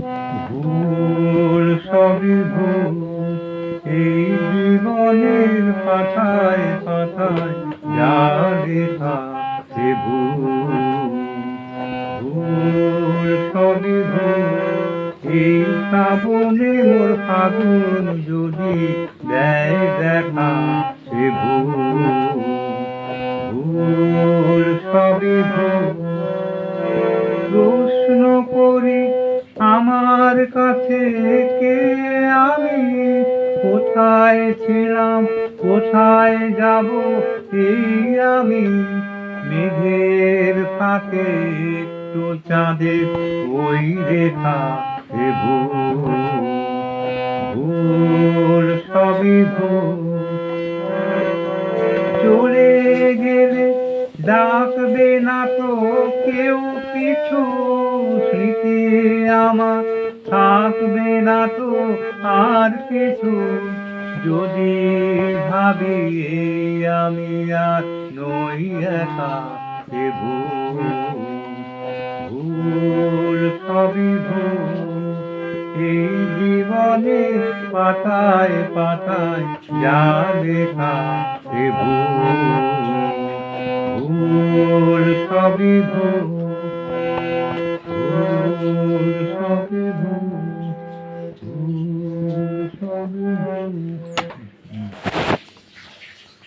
ভুল সবই ভুল, এই জীবনের পাতায় পাতায় যা লেখা সে ভুল। ভুল সবই ভুল, এই শ্রাবণে মোর ফাগুন যদি দেয় দেখা সে ভুল। ভুল সবই ভুল। প্রশ্ন করি আমার কাছে কে আমি, কোথায় ছিলাম কোথায় যাব এই আমি। মেঘের ফাঁকে একটু চাঁদের ওই রেখা সে ভুল। ভুল সবই ভুল। চলে গেলে ডাকবে না তো কেউ কিছু, স্মৃতি আমার থাকবে না তো আর কিছু। যদি ভাবি এই আমি আর নই একা সে ভুল। ভুল সবই ভুল, এই জীবনে পাতায় পাতায় যা লেখা সে ভুল। ভুল সবই ভুল।